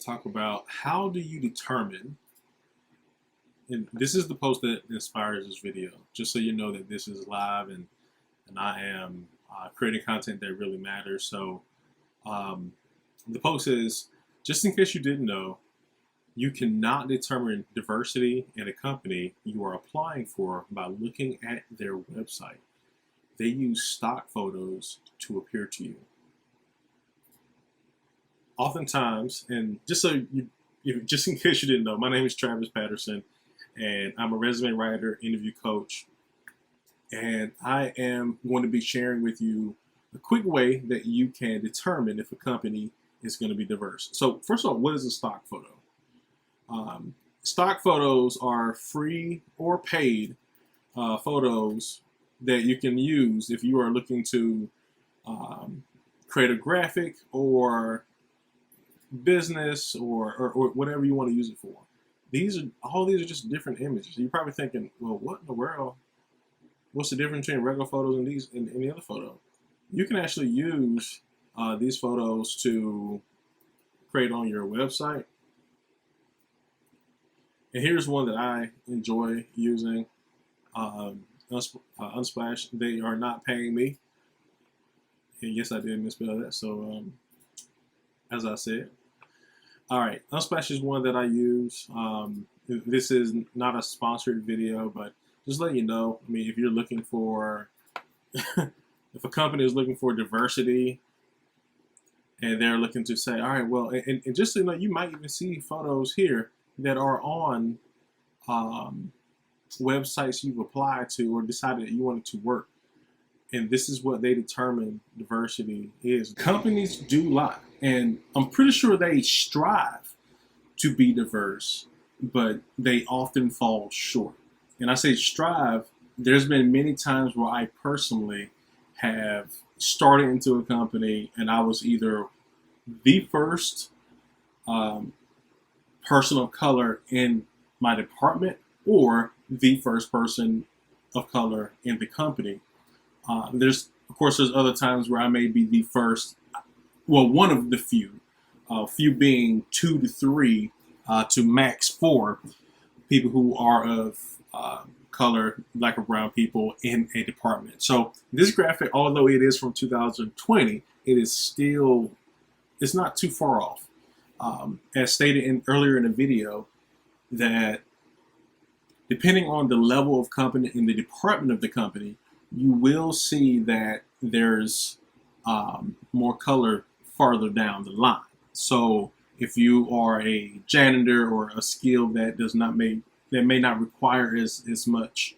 talk about how do you determine, and this is the post that inspires this video, just so you know that this is live and I am creating content that really matters. So um, the post is, just in case you didn't know, you cannot determine diversity in a company you are applying for by looking at their website. They use stock photos to appear to you. Oftentimes, and just in case you didn't know, my name is Travis Patterson, and I'm a resume writer, interview coach, and I am going to be sharing with you a quick way that you can determine if a company is going to be diverse. So, first of all, what is a stock photo? Stock photos are free or paid photos that you can use if you are looking to create a graphic or business or whatever you want to use it for. These are just different images. You're probably thinking, well, what in the world? What's the difference between regular photos and these and any other photo? You can actually use these photos to create on your website. And here's one that I enjoy using. Unsplash. They are not paying me. And yes, I did misspell that. So as I said. All right, Unsplash is one that I use. This is not a sponsored video, but just let you know. I mean, if you're looking for, if a company is looking for diversity, and they're looking to say, all right, well, and just so you know, you might even see photos here that are on websites you've applied to or decided that you wanted to work. And this is what they determine diversity is. Companies do lie, and I'm pretty sure they strive to be diverse, but they often fall short. And I say strive, there's been many times where I personally have started into a company and I was either the first person of color in my department or the first person of color in the company. There's other times where I may be the first, well, one of the few being 2 to 3 to max 4 people who are of color, black or brown people in a department. So this graphic, although it is from 2020, it's not too far off. As stated earlier in the video, that depending on the level of company in the department of the company, you will see that there's more color farther down the line. So if you are a janitor or a skill that may not require as much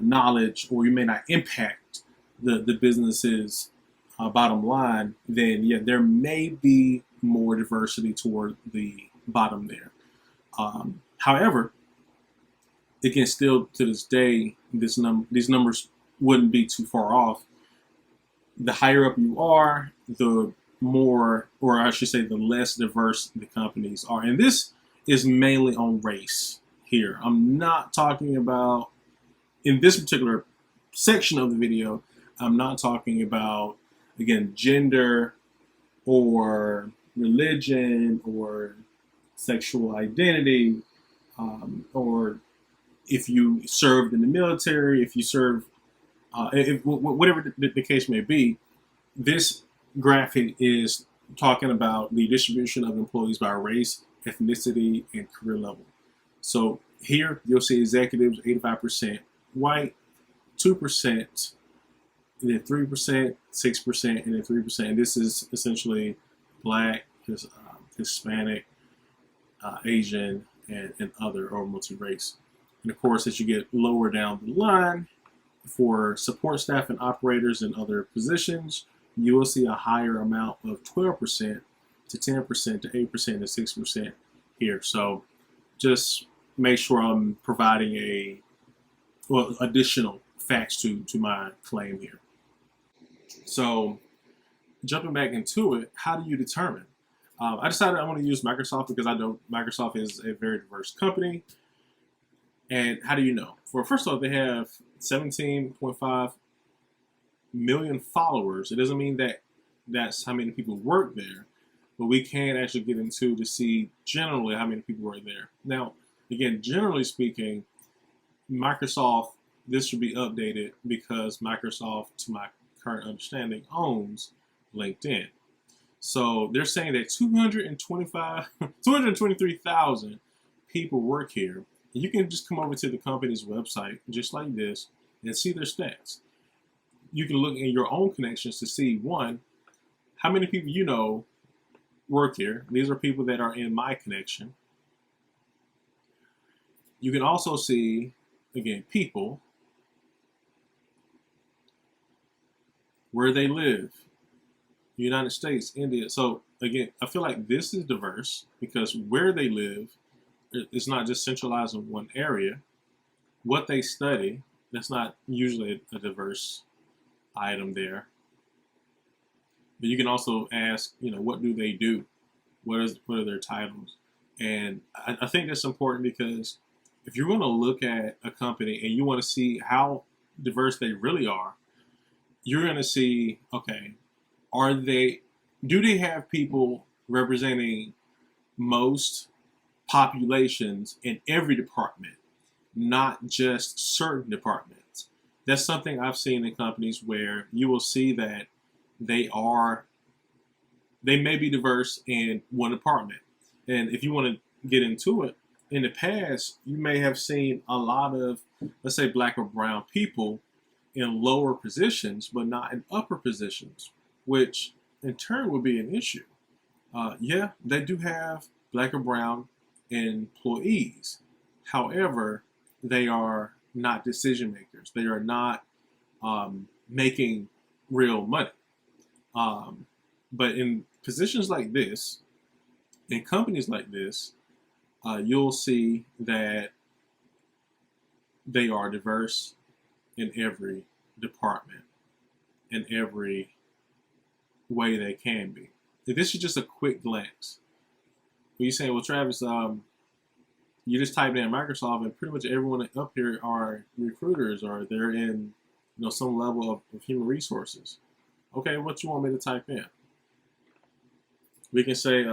knowledge, or you may not impact the business's bottom line, then yeah, there may be more diversity toward the bottom there. However, again, still to this day, these numbers wouldn't be too far off. The higher up you are, the more, or I should say, the less diverse the companies are. And this is mainly on race here. I'm not talking about, in this particular section of the video, I'm not talking about, again, gender or religion or sexual identity, or if you served in the military, if you serve, whatever the case may be. This graphic is talking about the distribution of employees by race, ethnicity, and career level. So here you'll see executives 85% white, 2%, and then 3%, 6%, and then 3%. This is essentially black, Hispanic, Asian, and other, or multi-race. And of course, as you get lower down the line, for support staff and operators and other positions, you will see a higher amount of 12% to 10% to 8% to 6% here. So just make sure I'm providing additional facts to my claim here. So jumping back into it, how do you determine? I decided I want to use Microsoft because I know Microsoft is a very diverse company. And how do you know? Well, first of all, they have 17.5 million followers. It doesn't mean that that's how many people work there. but we can actually get into to see generally how many people are there. Now, again, generally speaking, Microsoft, this should be updated because Microsoft, to my current understanding, owns LinkedIn. So they're saying that 223,000 people work here. You can just come over to the company's website, just like this, and see their stats. You can look in your own connections to see, one, how many people you know work here. These are people that are in my connection. You can also see, again, people, where they live, United States, India. So again, I feel like this is diverse because where they live is not just centralized in one area. What they study, that's not usually a diverse item there. But you can also ask, what do they do? What are their titles? And I think that's important because if you're going to look at a company and you want to see how diverse they really are, you're going to see, okay, do they have people representing most populations in every department, not just certain departments? That's something I've seen in companies where you will see that they may be diverse in one department. And if you want to get into it, in the past, you may have seen a lot of, let's say, black or brown people in lower positions, but not in upper positions, which in turn would be an issue. Yeah, they do have black or brown employees. However, they are not decision makers. They are not making real money. But in positions like this, in companies like this, you'll see that they are diverse in every department, in every way they can be. This is just a quick glance. But you're saying, well, Travis, you just typed in Microsoft, and pretty much everyone up here are recruiters, or they're in, some level of human resources. Okay, what you want me to type in? We can say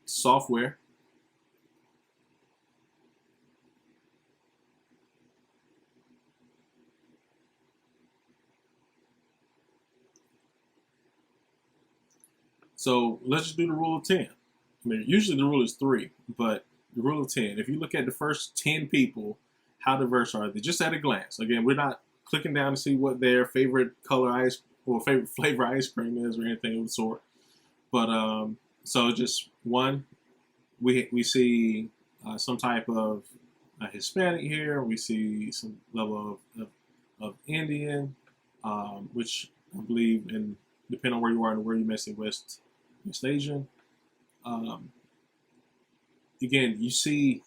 software. So let's just do the rule of 10. I mean, usually the rule is 3, but the rule of 10. If you look at the first 10 people, how diverse are they? Just at a glance. Again, we're not clicking down to see what their favorite color ice or favorite flavor ice cream is or anything of the sort. But so just one, we see some type of Hispanic here. We see some level of Indian, which I believe, and depending on where you are and where you may say West Asian. Again, you see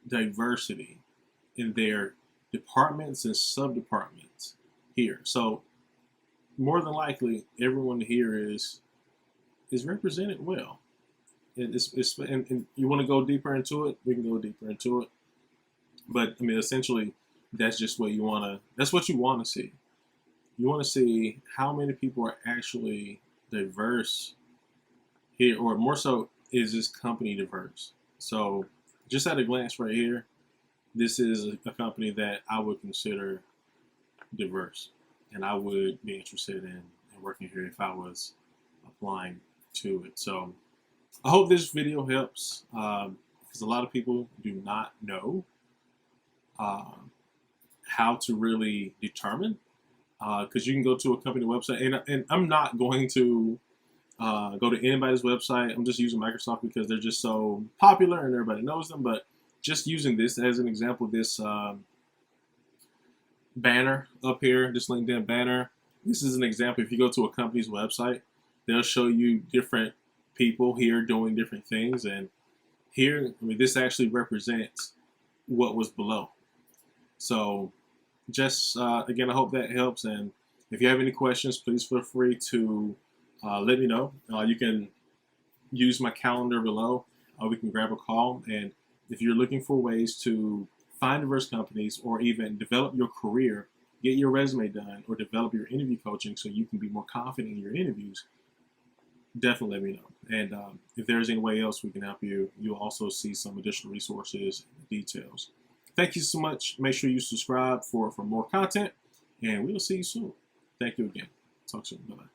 diversity in their departments and sub-departments here. So more than likely, everyone here is represented well. And you want to go deeper into it, we can go deeper into it. But I mean, essentially, that's just what you want to. That's what you want to see. You want to see how many people are actually diverse here, or more so, is this company diverse? So, just at a glance right here, this is a company that I would consider diverse, and I would be interested in working here if I was applying to it. So, I hope this video helps, because a lot of people do not know how to really determine. Because you can go to a company website, and I'm not going to go to anybody's website. I'm just using Microsoft because they're just so popular and everybody knows them. But just using this as an example, this banner up here, this LinkedIn banner, this is an example. If you go to a company's website, they'll show you different people here doing different things. And here, I mean, this actually represents what was below. So just, again, I hope that helps. And if you have any questions, please feel free to let me know. You can use my calendar below. We can grab a call. And if you're looking for ways to find diverse companies or even develop your career, get your resume done, or develop your interview coaching so you can be more confident in your interviews, definitely let me know. And if there's any way else we can help you, you'll also see some additional resources and details. Thank you so much. Make sure you subscribe for more content, and we'll see you soon. Thank you again. Talk soon. Bye-bye.